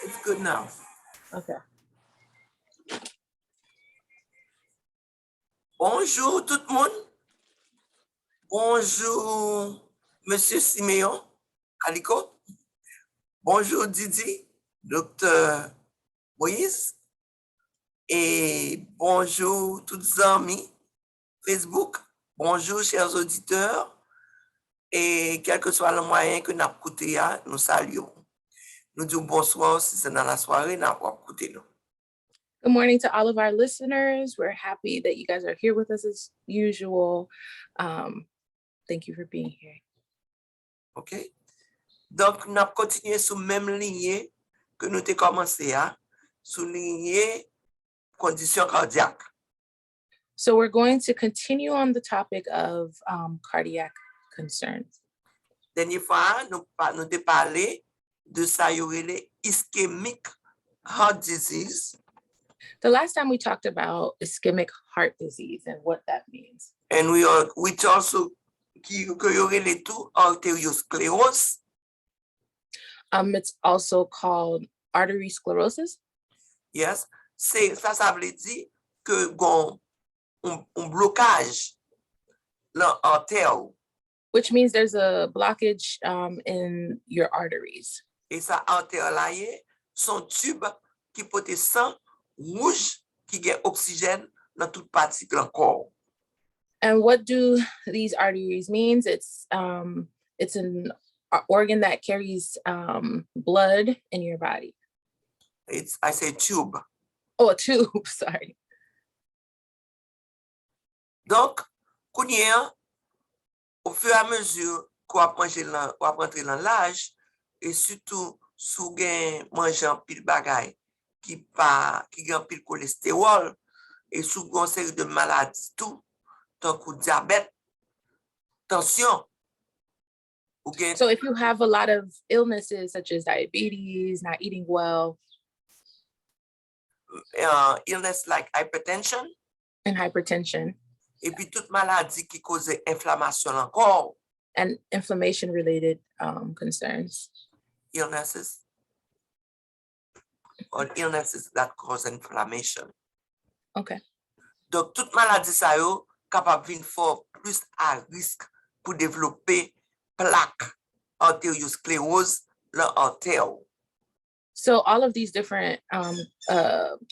It's good now. Okay. Bonjour tout le monde. Bonjour Monsieur Siméon Aliko. Bonjour Didi, Docteur Moïse. Et bonjour toutes les amis Facebook. Bonjour chers auditeurs. Et quel que soit le moyen que nous avons écouté, nous saluons. Nous disons bonsoir si c'est dans la soirée, nous avons écouté. Good morning to all of our listeners. We're happy that you guys are here with us as usual. Thank you for being here. OK? Donc, nous avons continué sur la même ligne que nous avons commencé à souligner conditions cardiaques. So we're going to continue on the topic of cardiac concerns. Dernière fois, nous avons parlé de ça, y aurait les ischemic heart disease. The last time we talked about ischemic heart disease and what that means. And which also que y aurait les tout arteriosclerose. It's also called artery sclerosis. Yes, ça veut dire que gon un blocage dans l'artère. Which means there's a blockage in your arteries. Et ça artère là son tube qui porte sang rouge qui gagne oxygène dans toute partie de corps. And what do these arteries means? It's an organ that carries blood in your body. I say tube. Oh, a tube, sorry. Donc, kounya, au fur et à mesure qu'on va rentrer dans l'âge, et surtout sous gain manger pile bagay qui gagne pile cholestérol et sous une série de maladies tout, tant que diabète, tension. Okay. So if you have a lot of illnesses such as diabetes, not eating well, illness like hypertension, and hypertension, et puis toute maladie qui cause inflammation dans le corps, and inflammation related concerns. Illnesses or illnesses that cause inflammation. Okay. Donc, toute maladie ça yo capable venir fort plus à risque pour développer plaque arteriosclérose dans l'artère. So all of these different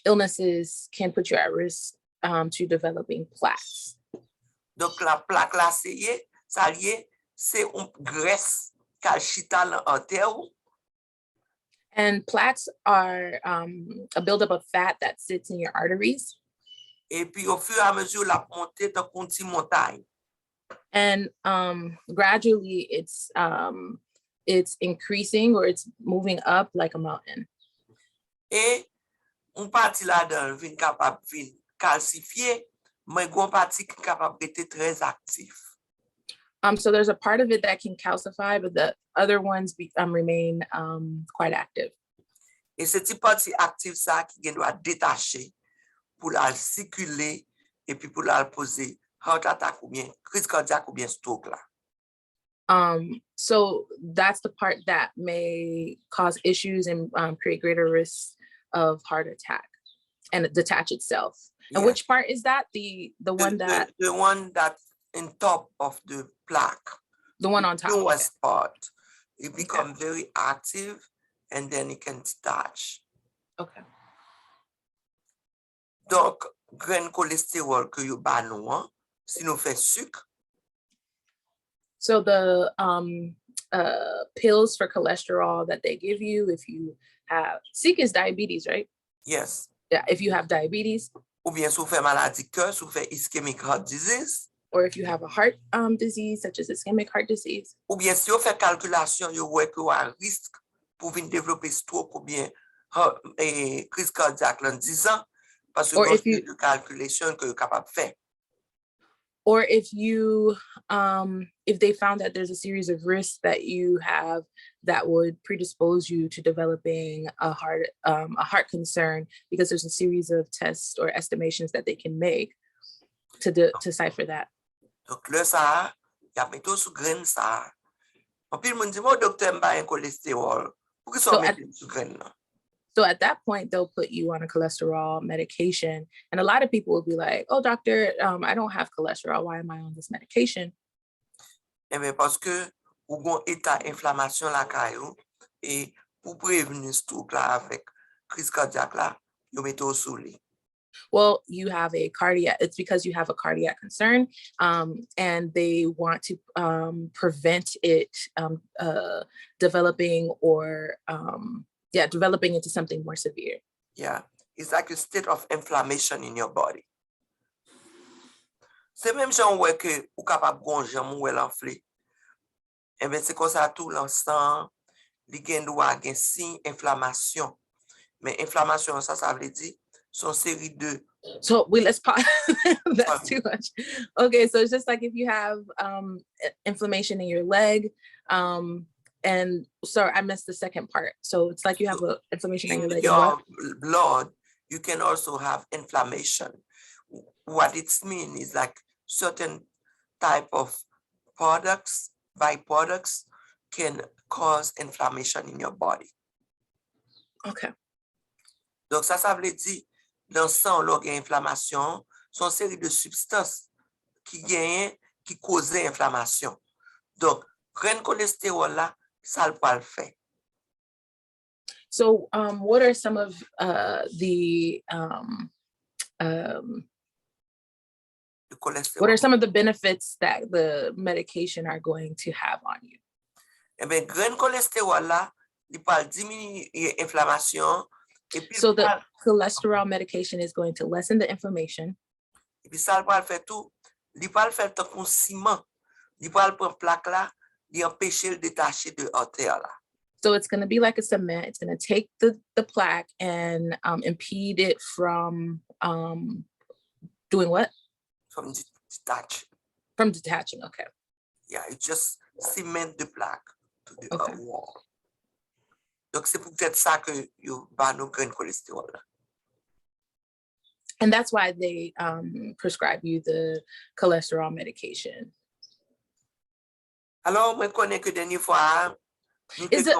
illnesses can put you at risk to developing plaques. Donc, la plaque là, c'est une graisse calcita dans l'artère. And plaques are a buildup of fat that sits in your arteries. Et puis, au fur et à mesure, la montée dans une montagne. And gradually it's increasing or it's moving up like a mountain. Et une partie là-dedans vient capable de calcifier, mais une partie qui est capable d'être très active. So there's a part of it that can calcify, but the other ones remain quite active. Et cette partie active ça qui doit détacher pour la circuler et puis pour la poser heart attack ou bien crise cardiaque ou bien stroke là. So that's the part that may cause issues and create greater risks of heart attack and detach itself. And Yeah. which part is that? The one that the one that in top of the plaque. the one on top. The Okay. newest part. It become very active and then it can detach. Okay. Donc, grain cholestérol que you ba nou an, si nou fait sucre, So the pills for cholesterol that they give you if you have, SIC is diabetes, right? yes. Yeah, if you have diabetes. Ou bien si vous faites maladie cœur, si vous faites ischemic heart disease. Or if you have a heart disease, such as ischemic heart disease. Ou bien si vous faites calculation, vous voyez que vous avez un risque pour venir développer stroke ou bien crise cardiaque dans 10 ans, parce que vous avez de calculation que vous êtes capable de faire. Or if you, if they found that there's a series of risks that you have that would predispose you to developing a heart concern, because there's a series of tests or estimations that they can make to decipher that. Donc là, ça, il y a méthode sous graine ça. En plus, mon dit, mon docteur m'a un cholestérol. Pourquoi ça met sous graine là? So at that point, they'll put you on a cholesterol medication. And a lot of people will be like, oh, doctor, I don't have cholesterol. Why am I on this medication? Eh bien, parce que vous avez un état d'inflammation là, et pour prévenir ce truc là avec crise cardiaque là, vous mettez au soleil. Well, you have a cardiac, it's because you have a cardiac concern, and they want to prevent it developing or developing into something more severe. Yeah, it's like a state of inflammation in your body. C'est même genre ouais que ou capable gonfler ou l'enfler. Eh bien c'est comme ça tout l'ensemble, il gagne doit gain signe inflammation. Mais inflammation ça veut dire son série de. So let's pause. That's too much. Okay, so it's just like if you have inflammation in your leg, and sorry, I missed the second part. So it's like you have a inflammation in your leg. Your blood, you can also have inflammation. What it means is like certain type of products, byproducts can cause inflammation in your body. Okay. Donc ça veut dire dans le sang, il y a inflammation, sont une série de substances qui causent inflammation. Donc, grain cholestérol là, ça peut le faire. So, what are some of what are some of the benefits that the medication are going to have on you? Eh bien, grain cholestérol là, il peut diminuer l'inflammation. So the cholesterol medication is going to lessen the inflammation. Et puis ça va faire tout, il va faire tant qu'on ciment, il va prendre plaque là, il empêcher le détacher de artère là. So it's going to be like a cement. It's going to take the plaque and impede it from doing what? From detaching. From detaching. Okay. Yeah, it just cement the plaque to the wall. Donc, c'est peut-être ça que you ban no grain cholestérol. And that's why they prescribe you the cholesterol medication. Alors, moi, connais que dernière fois. Is it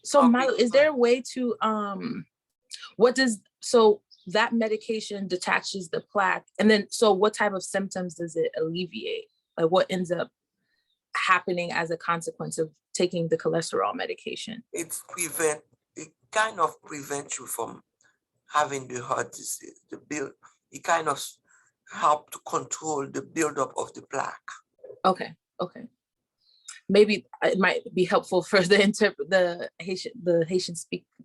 so Milo, is there a way to so that medication detaches the plaque, and then so what type of symptoms does it alleviate? Like what ends up happening as a consequence of taking the cholesterol medication? It kind of prevents you from having the heart disease. It kind of help to control the buildup of the plaque. Okay. Maybe it might be helpful for the Haitian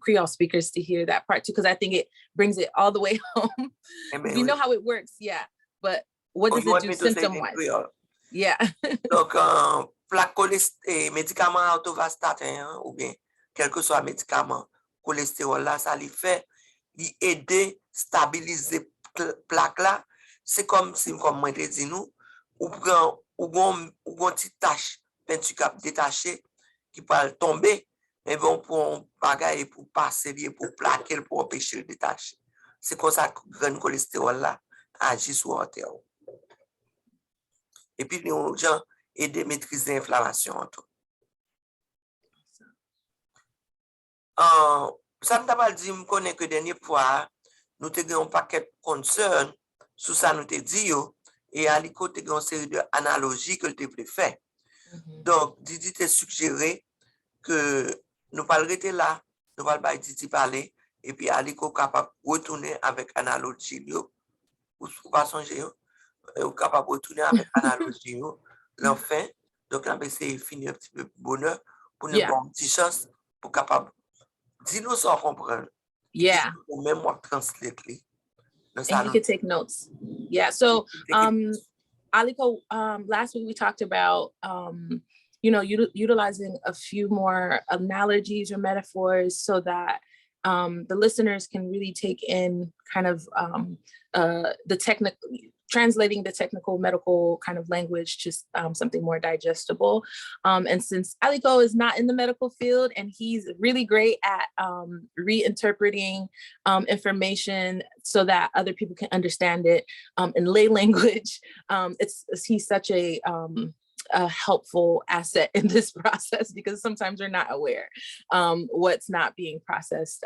Creole speakers to hear that part too, because I think it brings it all the way home. We know how it works, yeah. But what does it do symptom-wise? Yeah. Donc, plaque médicament auto-vastatin ou bien quel que soit médicament cholestérol là, ça lui fait aider stabiliser plaque là. C'est comme si comme moi te dit nous ou une petite tache peinture cap détaché qui peut tomber, mais bon pour bagaille pour passer pour plaquer pour empêcher le détacher. C'est comme ça que le grain cholestérol là agit sur l'artère. Et puis les gens aider à maîtriser l'inflammation en tout. Ça ne t'a pas dit, je connais que dernière fois, nous avons un paquet de concerns sur ça, nous t'ai dit, et à l'écoute, tu as une série d'analogies que tu peux faire. Donc, Didi t'a suggéré que nous parlons là, nous parlons Didi parler, et puis à l'écoute, capable de retourner avec analogie, ou pas songer, ou capable de retourner avec analogie, l'enfant. Donc, on va essayer de finir un petit peu bonheur pour nous avoir une petite chance pour capable. Dis-nous sans comprendre. Yeah. Ou même moi translate. And he could take notes. Yeah. So, Aliko, last week we talked about, utilizing a few more analogies or metaphors so that the listeners can really take in kind of the technical, translating the technical medical kind of language to something more digestible. And since Aliko is not in the medical field and he's really great at reinterpreting information so that other people can understand it in lay language, he's such a helpful asset in this process, because sometimes we're not aware what's not being processed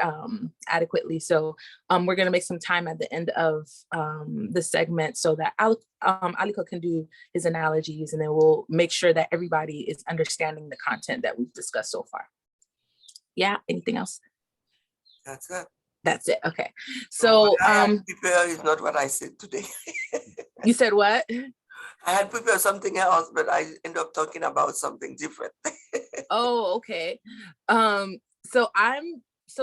adequately. So we're going to make some time at the end of the segment so that Aliko can do his analogies, and then we'll make sure that everybody is understanding the content that we've discussed so far. Yeah, anything else? That's it. That's it. Okay. So prepare is not what I said today. You said what? I had prepared something else, but I end up talking about something different. Oh, okay. So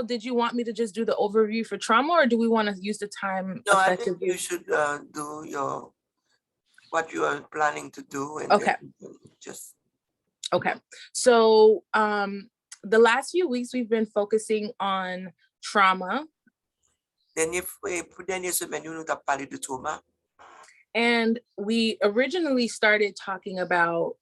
did you want me to just do the overview for trauma, or do we want to use the time No, effectively? I think you should do what you are planning to do. And okay. Just. Okay. So the last few weeks we've been focusing on trauma. And we originally started talking about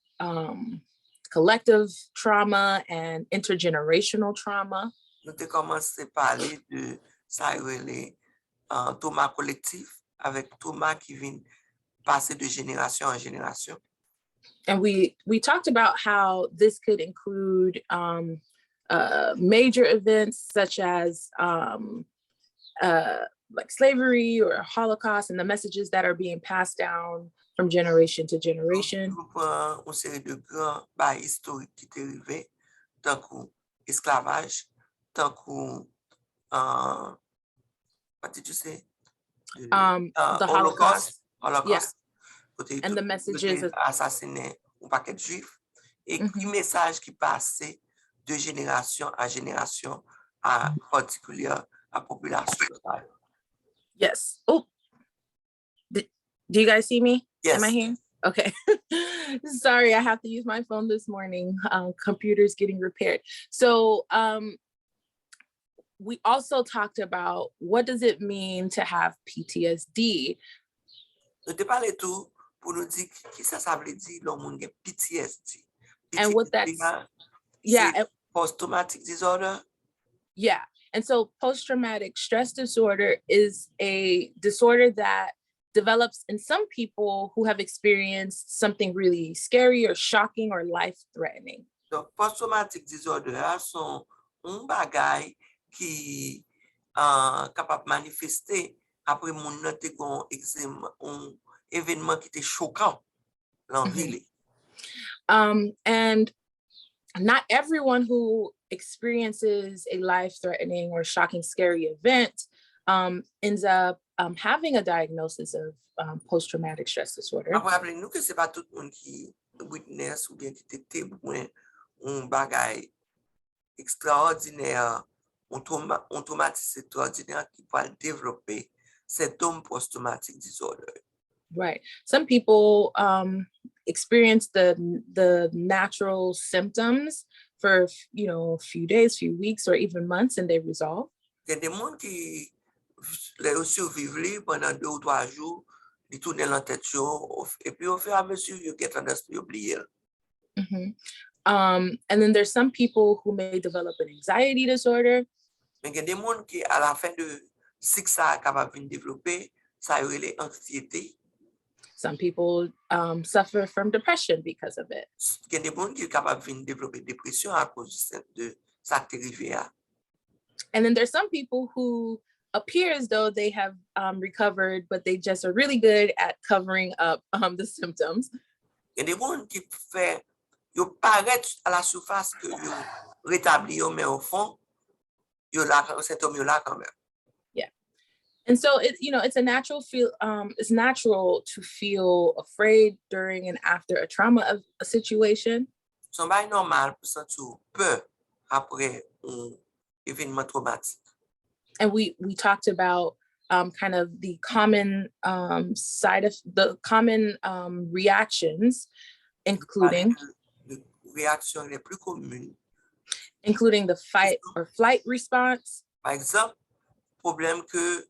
collective trauma and intergenerational trauma. Nous avons commencé à parler de ça, trauma collectif, avec trauma qui vient passer de génération en génération. And we talked about how this could include major events such as like slavery or Holocaust, and the messages that are being passed down from generation to generation. Une série de grands bails historiques qui étaient arrivés, tant que esclavage, tant que what did you say? The Holocaust. Holocaust. Yeah. And the messages of assassiné un paquet de juifs, et qui message qui passait de génération à génération, à particulière à population. Yes. Oh, do you guys see me? Yes. Am I here? Okay. Sorry, I have to use my phone this morning. Computer's getting repaired. So we also talked about what does it mean to have PTSD? And what that's, yeah. Post-traumatic disorder. Yeah. And so post-traumatic stress disorder is a disorder that develops in some people who have experienced something really scary or shocking or life-threatening. So post-traumatic disorder sont un bagay qui capable manifester après mon nan te gon un événement qui était choquant dans ville. And not everyone who experiences a life-threatening or shocking, scary event ends up having a diagnosis of post-traumatic stress disorder. Rappelez-nous que c'est pas tout le monde qui witness ou bien qui était témoin un bagay extraordinaire, un traumatisme extraordinaire qui peut développer symptômes post-traumatic disorder. Right. Some people experience the natural symptoms for a few days, few weeks, or even months, and they resolve. Il y a des gens qui survivent pendant 2 ou 3 jours, ils tournent la tête et puis au fur et à mesure ils get oublié. And then there's some people who may develop an anxiety disorder. Mais il y a des gens qui à la fin de 6 ça capable de développer ça relève anxiété. Some people suffer from depression because of it. Il y a des gens qui capable de développer dépression à cause de ça qui arrivé. And then there's some people who appear as though they have recovered, but they just are really good at covering up the symptoms. Il y a des gens qui fait yo paraît à la surface que yo rétabli yo, mais au fond yo là symptômes yo là quand même. Yeah. And so it's a natural it's natural to feel afraid during and after a trauma of a situation. C'est pas normal pour sentir peur après un événement traumatique. And we talked about kind of the common reactions, including réactions les plus communes. Including the fight or flight response. Par exemple, problème que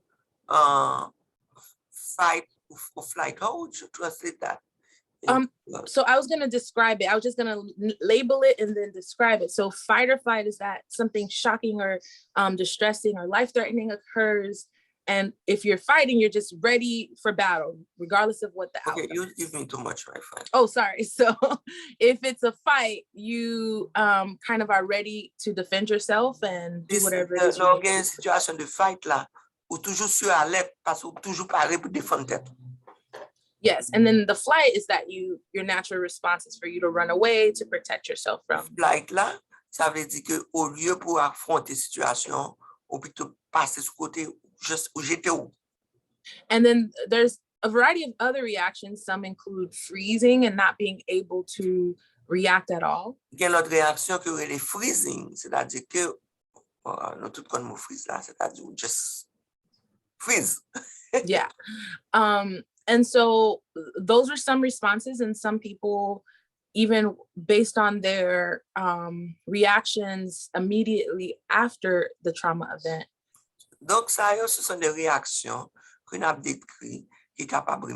fight or flight. How would you translate that? So I was going to describe it. I was just going to label it and then describe it. So fight or flight is that something shocking or distressing or life-threatening occurs. And if you're fighting, you're just ready for battle, regardless of what the outcome. Okay, you give me too much Wi-Fi. Oh, sorry. So if it's a fight, you kind of are ready to defend yourself and do whatever it is. Dans une situation de fight là, ou toujours sur alerte parce ou toujours paré pour défendre tête. Yes, and then the flight is that your natural response is for you to run away to protect yourself from. Flight là, ça veut dire que au lieu pour affronter situation, ou plutôt passer sur côté juste où j'étais où. And then there's a variety of other reactions. Some include freezing and not being able to react at all. Il y a l'autre réaction que est freezing, c'est-à-dire que nous tout comme nous freeze là, c'est-à-dire just freeze. Yeah. And so those are some responses, and some people, even based on their reactions immediately after the trauma event. Donc, ça, ce sont des réactions qu'on a décrites qui sont capables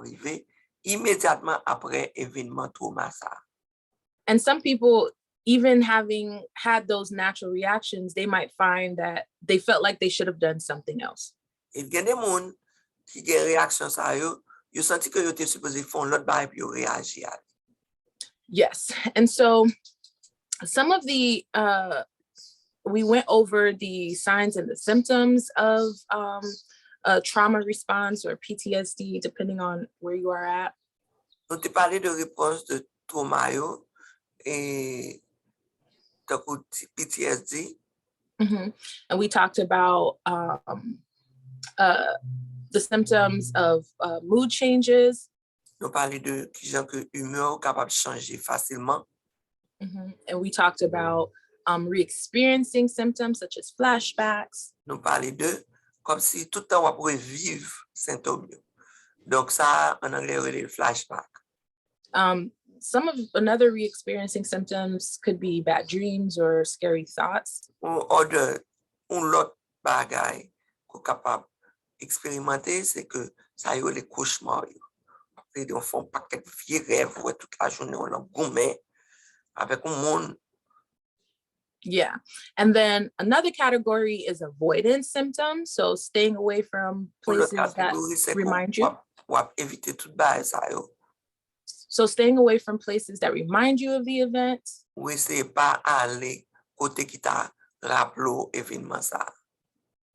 d'arriver immédiatement après événement traumatique. And some people, even having had those natural reactions, they might find that they felt like they should have done something else. Il y a des gens qui ont des réactions, ils sentent que ils étaient supposés faire l'autre bail puis réagir. Yes, and so some of the we went over the signs and the symptoms of a trauma response or PTSD, depending on where you are at. Nous avons parlé de réponse de trauma et de PTSD. Mm-hmm. And we talked about the symptoms of mood changes. Nous parlé de qui gens que humeur capable de changer facilement. Mm-hmm. And we talked about re-experiencing symptoms such as flashbacks. Nous parlé de comme si tout le temps on pourrait vivre symptômes. Donc ça en anglais on dit flashback. Some of another re-experiencing symptoms could be bad dreams or scary thoughts. Ou de l'autre bagay qu'on capable expérimenter, c'est que ça y est les cauchemars. Après on fait un paquet de vieux rêves toute la journée on a gourmet avec un monde. Yeah. And then another category is avoidance symptoms. So staying away from places that remind you. Éviter tout bagay ça yo. So staying away from places that remind you of the event. Ou essayer pas aller côté qui t'a rappelé événement ça.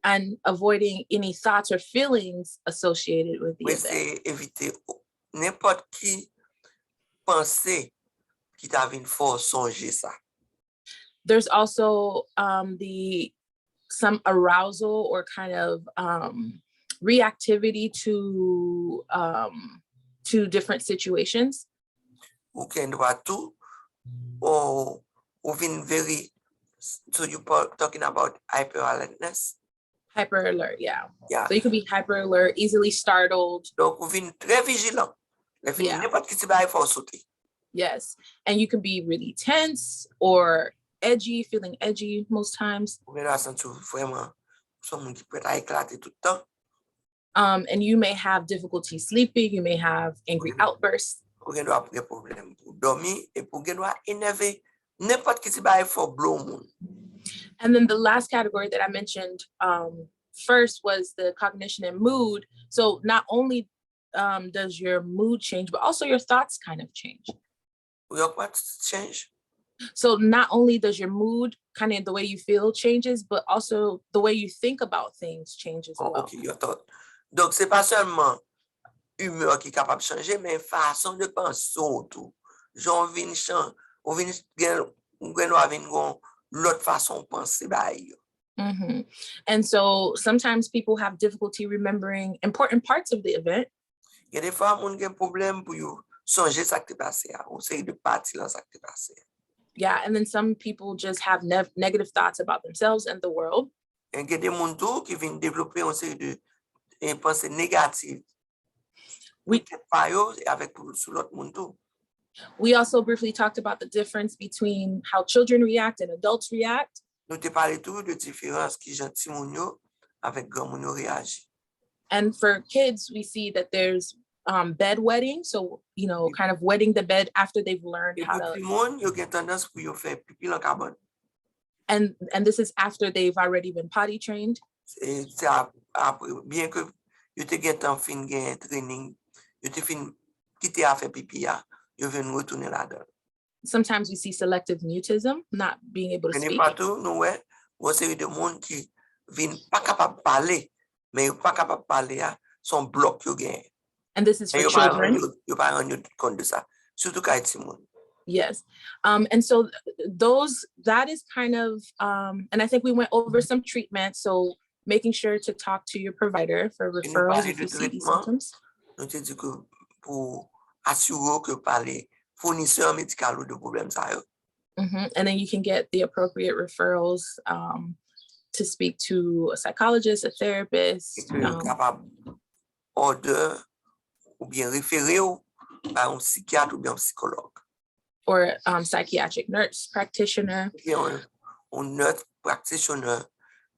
And avoiding any thoughts or feelings associated with the Ou event. essayer éviter n'importe qui pensée qui t'a venu faire songer ça. There's also some arousal or kind of reactivity to different situations. Ou can do tout, or vin very. So you talking about hyper alertness. Hyper alert, yeah. Yeah. So you can be hyper alert, easily startled. Donc ou vin très vigilant. Yeah. N'importe qui va faire sauter. Yes, and you can be really tense or edgy, feeling edgy most times. And you may have difficulty sleeping, you may have angry outbursts. And then the last category that I mentioned first was the cognition and mood. So not only does your mood change, but also your thoughts kind of change. What change? So not only does your mood, kind of the way you feel changes, but also the way you think about things changes as well. Okay, your thought. Donc, c'est pas seulement humeur qui est capable de changer, mais façon de penser tout. J'en viens changer, on vient l'autre façon de penser. Mm-hmm. And so sometimes people have difficulty remembering important parts of the event. Il y a des fois, on a un problème pour songer ça qui est passé, on sait de partir dans ça qui est passé. Yeah, and then some people just have negative thoughts about themselves and the world. Et il y a des gens qui viennent développer une série de pensées négatives. We- avec sur l'autre monde. We also briefly talked about the difference between how children react and adults react. Nous te parlé tout de différence qui gentil moun yo avec grand moun yo réagi. And for kids, we see that there's bedwetting. So, kind of wetting the bed after they've learned how to. Moun yo gen tendance pour yo faire pipi dans carbone. And this is after they've already been potty trained. C'est bien que yo te gen temps fin gen training, yo te fin quitter à faire pipi ya, yo ven retourner là-dedans. Sometimes we see selective mutism, not being able to speak. Partout, nous ouais, une série de monde qui viennent pas capable parler, mais yo pas capable parler à son bloc yo gen. And this is for children. Yo pas rendu compte de ça, surtout quand c'est monde. Yes. And so that is kind of, and I think we went over some treatment. So making sure to talk to your provider for referrals if you see these symptoms. Nous te dit que pour assurer que parler fournisseur médical ou de problème ça yo. And then you can get the appropriate referrals to speak to a psychologist, a therapist. Capable order ou bien référer à un psychiatre ou bien un psychologue. Or psychiatric nurse practitioner. Un nurse practitioner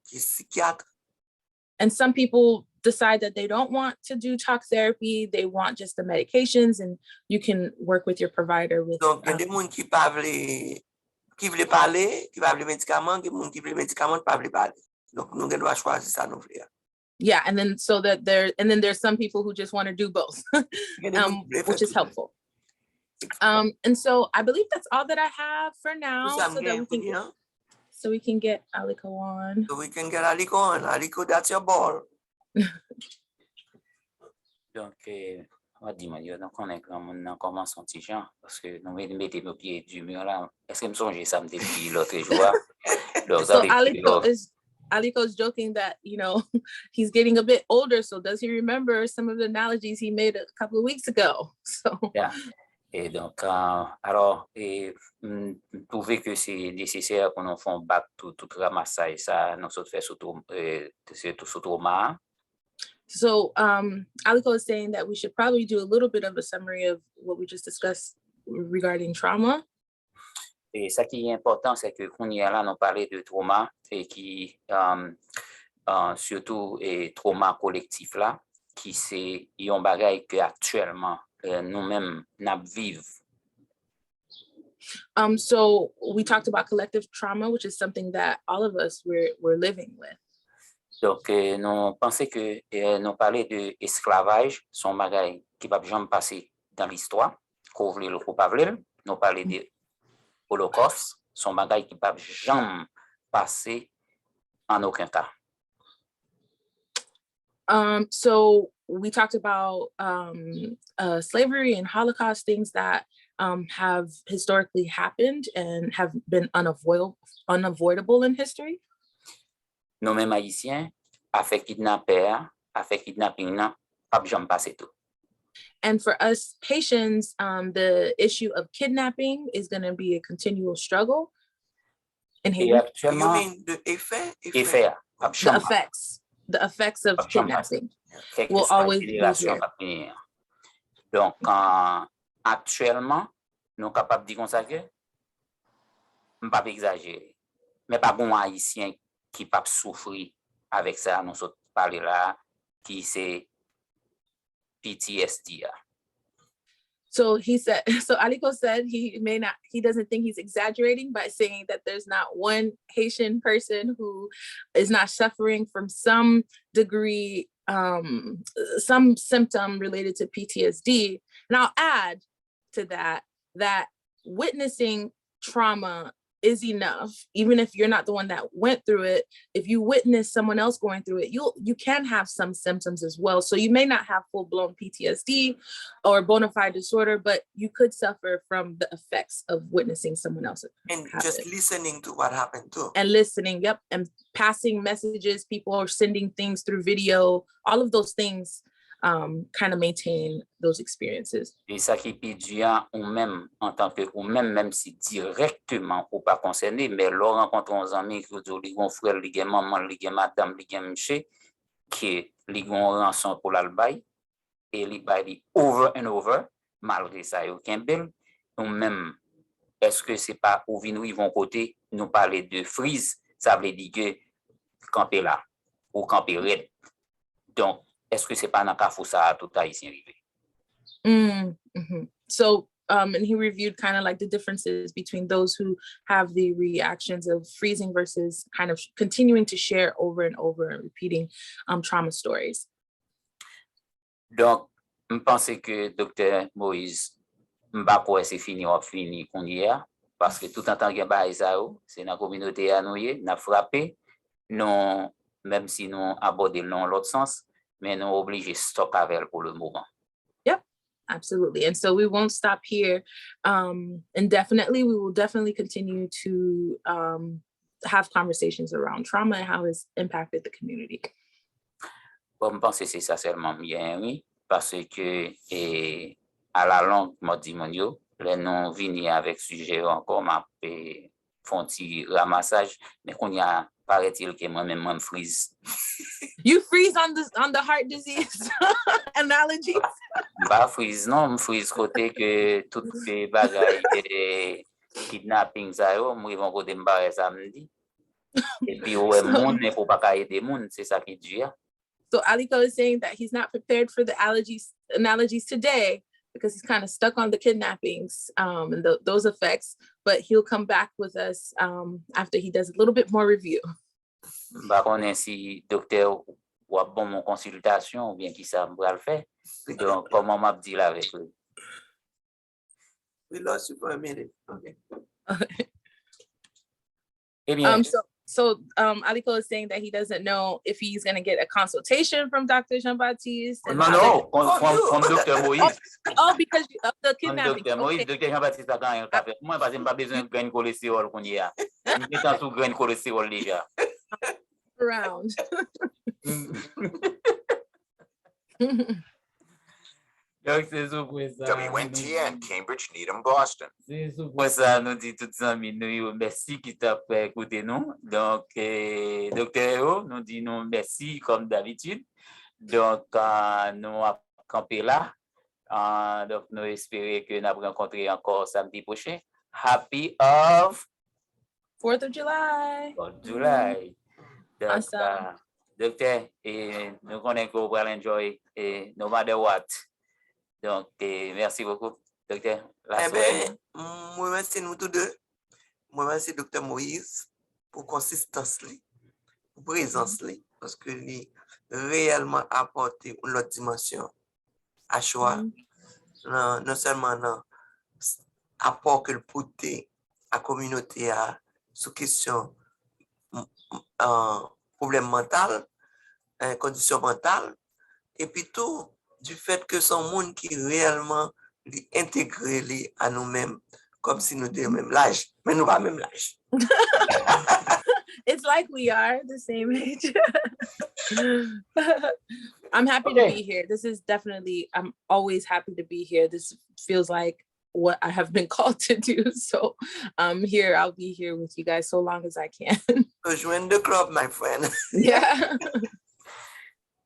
qui est psychiatre. And some people decide that they don't want to do talk therapy, they want just the medications, and you can work with your provider with. Donc, il y a des gens qui veulent parler, qui veulent médicaments, il y a des gens qui veulent médicaments, pas veulent parler. Donc, nous devons choisir ça, nous voulons. Yeah, and then there's some people who just want to do both, which is helpful. And so I believe that's all that I have for now, so we can get Aliko on. So we can get Aliko on. Aliko, that's your ball. Donc, on va dire, donc on est comme on commence son petit genre parce que nous mettons nos pieds du mur là. Est-ce que me songe ça me depuis l'autre jour? So Aliko is joking that he's getting a bit older. So does he remember some of the analogies he made a couple of weeks ago? So yeah. Et donc, alors, trouver que c'est nécessaire qu'on en fasse back tout ramassage ça, nous autres fait sous trauma. So Aliko is saying that we should probably do a little bit of a summary of what we just discussed regarding trauma. Et ce qui est important, c'est que qu'on y a là, nous parlons de trauma et qui surtout trauma collectif là, qui c'est un bagage que actuellement nous-mêmes nous vivons. So we talked about collective trauma, which is something that all of us we're living with. Donc, nous pensons que nous parler de esclavage, son bagage qui va jamais passer dans l'histoire, qu'on veut ou pas veut. Nous parler de Holocauste, son bagage qui va jamais passer en aucun cas. So we talked about slavery and Holocaust, things that have historically happened and have been unavoidable in history. Nous-mêmes haïtiens, avec kidnapping, pas jamais passer tout. And for us Haitians, the issue of kidnapping is going to be a continual struggle in Haiti. You mean the effect? The effects of kidnapping will always be here. Donc, actuellement, nous sommes capables de dire comme ça que, je ne vais pas exagérer, mais pas bon haïtien qui peut souffrir avec ça, nous sommes parlé là, qui c'est PTSD. So Aliko said he doesn't think he's exaggerating by saying that there's not one Haitian person who is not suffering from some degree, some symptom related to PTSD. And I'll add to that witnessing trauma is enough. Even if you're not the one that went through it, if you witness someone else going through it, you can have some symptoms as well. So you may not have full-blown PTSD or bona fide disorder, but you could suffer from the effects of witnessing someone else. And just listening to what happened too. And listening, yep. And passing messages, people are sending things through video, all of those things kind of maintain those experiences. Et ça qui est dur, ou même en tant que, ou même si directement ou pas concerné, mais leur rencontre un ami qui dit, les frère, les maman, les madame, les monsieur, qui les rançon pour l'albaï, et les bail over and over, malgré ça, il y a aucun bel, ou même, est-ce que c'est pas, ou ils vont côté, nous parler de freeze, ça veut dire que camper là, ou camper red. Donc, est-ce que c'est pas dans le cas où ça a tout haïtien arrivé? So, and he reviewed kind of like the differences between those who have the reactions of freezing versus kind of continuing to share over and over and repeating trauma stories. Donc, je pense que Dr. Moïse, je ne sais pas si c'est fini qu'on y est, parce que tout en temps qu'il y a c'est dans la communauté à nous, nous frappé, non, même si nous abordons dans l'autre sens, mais nous obligés de stopper avec pour le moment. Yep, absolutely. And so we won't stop here. Indefinitely, we will definitely continue to have conversations around trauma and how it's impacted the community. Bon, je pense que c'est ça seulement bien, oui, parce que à la longue, moi dis les non venir avec sujet encore, m'a font petit ramassage, mais qu'on y a paraît-il que moi-même je freeze. You freeze on the heart disease analogies? Pas freeze, non, je freeze côté que toutes ces bagailles de kidnapping, ça, moi, ils vont côté me samedi. Et puis, ouais, monde, mais pour pas aider monde, c'est ça qui est dur. So Aliko is saying that he's not prepared for the analogies today because he's kind of stuck on the kidnappings and those effects, but he'll come back with us after he does a little bit more review. Bah, on est si docteur ou a bon mon consultation ou bien qui ça va le faire. Donc, comment m'a dit là avec lui? We lost you for a minute. Okay. Eh bien, So Aliko is saying that he doesn't know if he's going to get a consultation from Dr. Jean-Baptiste. No, from Dr. Moïse. Oh, because of the kidnapping. Dr. Moïse, Dr. Jean-Baptiste a gagné le café. Moi, parce que je n'ai pas besoin de grain de cholestérol qu'on y a. Je suis sous grain de cholestérol déjà. Around. Donc, c'est ça pour ça. WNTN, Cambridge, Needham, Boston. C'est ça pour ça, nous dit tout ça, nous merci qui t'a fait écouter nous. Donc, docteur, nous dit nous merci comme d'habitude. Donc, nous avons campé là. Donc, nous espérons que nous allons rencontrer encore samedi prochain. Happy of 4th of July. 4th of July. Donc, Awesome. docteur, nous connaissons que vous allez enjoy no matter what. Donc, merci beaucoup, docteur. Moi, merci nous tous deux. Moi, merci docteur Moïse pour consistance, pour présence, parce que lui réellement apporté une autre dimension à choix. Non seulement non, apport que le porter à la communauté sous question problème mental, condition mentale, et puis tout du fait que son monde qui réellement intégré à nous-mêmes comme si nous étions même l'âge, mais nous pas même l'âge. It's like we are the same age. I'm happy to be here. This is definitely, I'm always happy to be here. This feels like what I have been called to do. So I'm here. I'll be here with you guys so long as I can. So join the club, my friend. Yeah.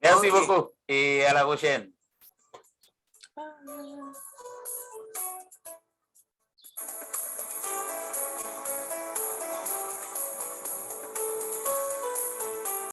Merci beaucoup et à la prochaine.